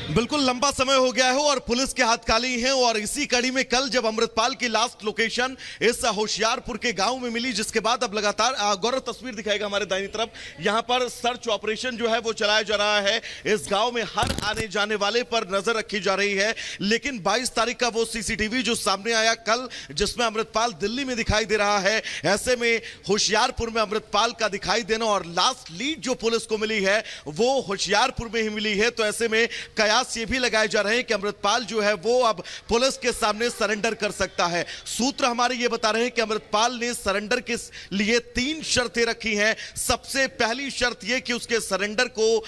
बिल्कुल लंबा समय हो गया है और पुलिस के हाथ खाली हैं और इसी कड़ी में कल जब अमृतपाल की लास्ट लोकेशन इस होशियारपुर के गांव में मिली, जिसके बाद अब लगातार गौरव तस्वीर दिखाएगा हमारे दाहिनी तरफ, यहां पर सर्च ऑपरेशन जो है वो चलाया जा रहा है। इस गांव में हर आने जाने वाले पर नजर रखी जा रही है। लेकिन 22 तारीख का वो सीसीटीवी जो सामने आया कल, जिसमें अमृतपाल दिल्ली में दिखाई दे रहा है, ऐसे में होशियारपुर में अमृतपाल का दिखाई देना और लास्ट लीड जो पुलिस को मिली है वो होशियारपुर में ही मिली है। तो ऐसे में कयास ये भी लगाए जा रहे हैं कि अमृतपाल जो है वो अब पुलिस के सामने सरेंडर कर सकता है। सूत्र हमारे ये बता रहे हैं कि अमृतपाल ने सरेंडर के लिए 3 शर्तें रखी हैं। सबसे पहली शर्त यह कि उसके सरेंडर को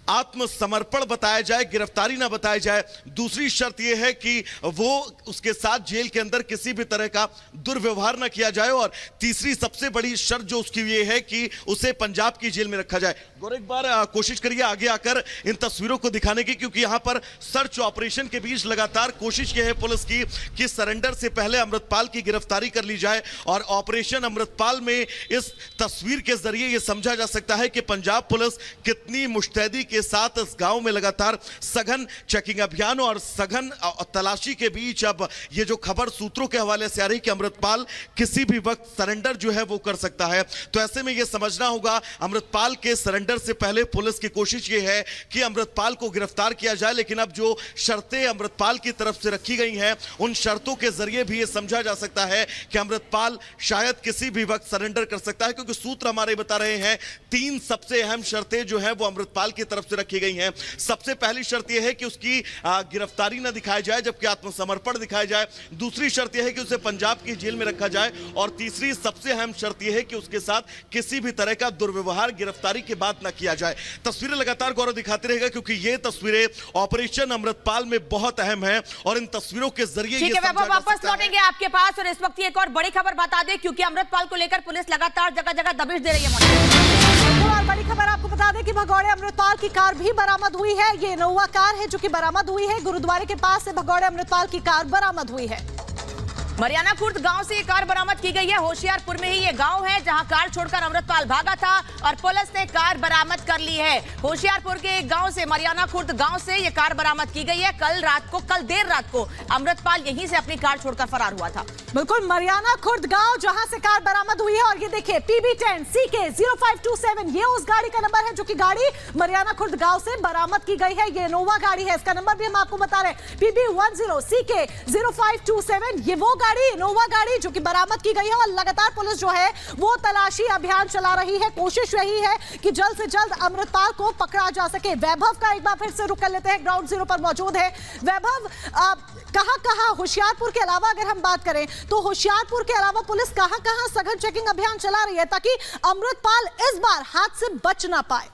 आत्मसमर्पण बताया जाए, गिरफ्तारी ना बताया जाए। दूसरी शर्त यह है कि वो उसके साथ जेल के अंदर किसी भी तरह का दुर्व्यवहार ना किया जाए और तीसरी सबसे बड़ी शर्त जो उसकी ये है कि उसे पंजाब की जेल में रखा जाए। और एक बार कोशिश करिए आगे आकर इन तस्वीरों को दिखाने की, क्योंकि यहां पर सर्च ऑपरेशन के बीच लगातार कोशिश यह है पुलिस की कि सरेंडर से पहले अमृतपाल की गिरफ्तारी कर ली जाए। और ऑपरेशन अमृतपाल में इस तस्वीर के जरिए यह समझा जा सकता है कि पंजाब पुलिस कितनी मुस्तैदी के साथ इस गांव में लगातार सघन चेकिंग अभियान और सघन तलाशी के बीच अब ये जो खबर सूत्रों के हवाले से आ रही कि अमृतपाल किसी भी वक्त सरेंडर जो है वो कर सकता है। तो ऐसे में यह समझना होगा अमृतपाल के सरेंडर से पहले पुलिस की कोशिश ये है कि अमृतपाल को गिरफ्तार किया जाए। लेकिन अब जो शर्तें अमृतपाल की तरफ से रखी गई हैं, उन शर्तों के जरिए भी यह समझा जा सकता है कि अमृतपाल शायद किसी भी वक्त सरेंडर कर सकता है, क्योंकि सूत्र हमारे बता रहे हैं 3 सबसे अहम शर्तें जो है वो अमृतपाल की तरफ से रखी गई हैं। सबसे पहली शर्त यह है कि उसकी गिरफ्तारी ना दिखाई जाए, जबकि आत्मसमर्पण दिखाया जाए। दूसरी शर्त यह है कि उसे पंजाब की जेल में रखा जाए और तीसरी सबसे अहम शर्त यह है कि उसके साथ किसी भी तरह का दुर्व्यवहार गिरफ्तारी के बाद ना किया जाए। तस्वीरें लगातार गौरव दिखाते रहेगा, क्योंकि ये तस्वीरें ऑपरेशन अमृतपाल में बहुत अहम है और इन तस्वीरों के जरिए ठीक है, वापस लौटेंगे आपके पास। और इस वक्त एक और बड़ी खबर बता दें, क्योंकि अमृतपाल को लेकर पुलिस लगातार जगह जगह दबिश दे रही है। और बड़ी खबर आपको बता दें कि भगौड़े अमृतपाल की कार भी बरामद हुई है। ये इनोवा कार है जो कि बरामद हुई है। गुरुद्वारे के पास से भगौड़े अमृतपाल की कार बरामद हुई है। मरियाना खुर्द गांव से ये कार बरामद की गई है। होशियारपुर में ही ये गांव है जहां कार छोड़कर अमृतपाल भागा था और पुलिस ने कार बरामद कर ली है। होशियारपुर के एक गांव से, मरियाना खुर्द गांव से ये कार बरामद की गई है। कल देर रात को अमृतपाल यहीं से अपनी कार छोड़कर फरार हुआ था। बिल्कुल, मरियाना खुर्द गांव जहां से कार बरामद हुई है। और ये देखिए PB10 CK 0527 ये उस गाड़ी का नंबर है जो कि गाड़ी मरियाना खुर्द गांव से बरामद की गई है। ये इनोवा गाड़ी है, इसका नंबर भी हम आपको बता रहे हैं PB10 CK 0527। ये वो गाड़ी, इनोवा गाड़ी जो कि बरामद की गई है। और लगातार पुलिस जो है वो तलाशी अभियान चला रही है। कोशिश यही है कि जल्द से जल्द अमृतपाल को पकड़ा जा सके। वैभव का एक बार फिर से रुक कर लेते हैं, ग्राउंड जीरो पर मौजूद है वैभव। कहां होशियारपुर के अलावा अगर हम बात करें तो होशियारपुर के अलावा पुलिस कहां सघन चेकिंग अभियान चला रही है ताकि अमृतपाल इस बार हाथ से बच ना पाए?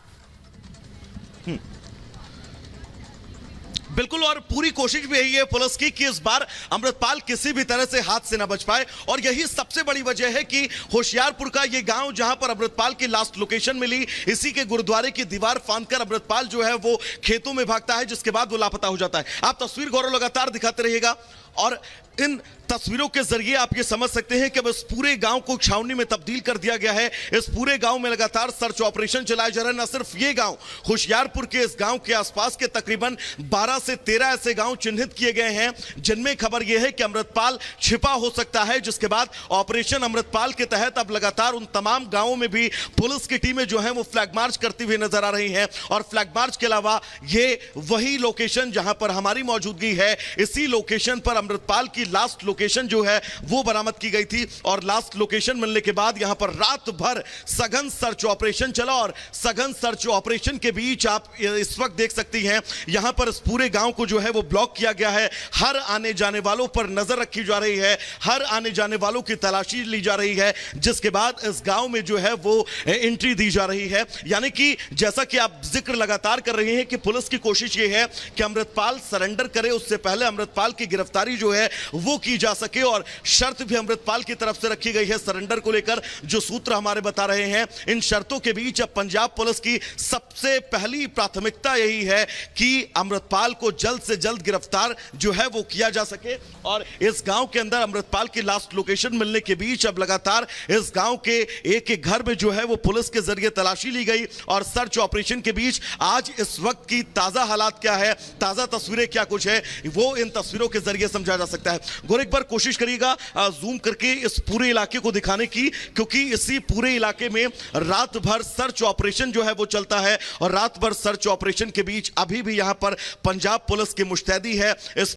बिल्कुल, और पूरी कोशिश भी यही है पुलिस की कि इस बार अमृतपाल किसी भी तरह से हाथ से न बच पाए। और यही सबसे बड़ी वजह है कि होशियारपुर का ये गांव जहां पर अमृतपाल की लास्ट लोकेशन मिली, इसी के गुरुद्वारे की दीवार फांदकर अमृतपाल जो है वो खेतों में भागता है, जिसके बाद वो लापता हो जाता है। आप तस्वीर गौरव लगातार दिखाते रहिएगा और इन तस्वीरों के जरिए आप ये समझ सकते हैं कि अब इस पूरे गांव को छावनी में तब्दील कर दिया गया है। इस पूरे गांव में लगातार सर्च ऑपरेशन चलाए जा रहे हैं। न सिर्फ ये गांव, होशियारपुर के इस गांव के आसपास के तकरीबन 12 से 13 ऐसे गांव चिन्हित किए गए हैं जिनमें खबर यह है कि अमृतपाल छिपा हो सकता है। जिसके बाद ऑपरेशन अमृतपाल के तहत अब लगातार उन तमाम गांवों में भी पुलिस की टीमें जो है वो फ्लैग मार्च करती हुई नजर आ रही हैं। और फ्लैग मार्च के अलावा ये वही लोकेशन जहां पर हमारी मौजूदगी है, इसी लोकेशन पर अमृतपाल की लास्ट लोकेशन जो है वो बरामद की गई थी। और लास्ट लोकेशन मिलने के बाद यहां पर रात भर सघन सर्च ऑपरेशन चला और सघन सर्च ऑपरेशन के बीच आप इस वक्त देख सकती हैं यहां पर इस पूरे गांव को जो है वो ब्लॉक किया गया है। हर आने जाने वालों पर नजर रखी जा रही है, हर आने जाने वालों की तलाशी ली जा रही है, जिसके बाद इस गांव में जो है वो एंट्री दी जा रही है। यानी कि जैसा कि आप जिक्र लगातार कर रहे हैं कि पुलिस की कोशिश ये है कि अमृतपाल सरेंडर करे, उससे पहले अमृतपाल की गिरफ्तारी गिरफ्तारी जो है वो की जा सके। और शर्त भी अमृतपाल की तरफ से रखी गई है सरेंडर को लेकर, जो सूत्र हमारे बता रहे हैं। इन शर्तों के बीच अब पंजाब पुलिस की सबसे पहली प्राथमिकता यही है कि अमृतपाल को जल्द से जल्द गिरफ्तार जो है वो किया जा सके। और इस गांव के अंदर अमृतपाल की लास्ट लोकेशन मिलने के बीच अब लगातार इस गांव के एक एक घर में जो है वो पुलिस के जरिए तलाशी ली गई और सर्च ऑपरेशन के बीच आज इस वक्त की ताजा हालात क्या है, ताजा तस्वीरें क्या कुछ है, वो इन तस्वीरों के जरिए समझा जा सकता है। गोर एक बार कोशिश करिएगा जूम करके इस पूरे इलाके को दिखाने की, क्योंकि इसी पूरे इलाके में रात भर सर्च ऑपरेशन जो है वो चलता है और रात भर सर्च ऑपरेशन के बीच अभी भी यहां पर पंजाब पुलिस की मुस्तैदी है। इस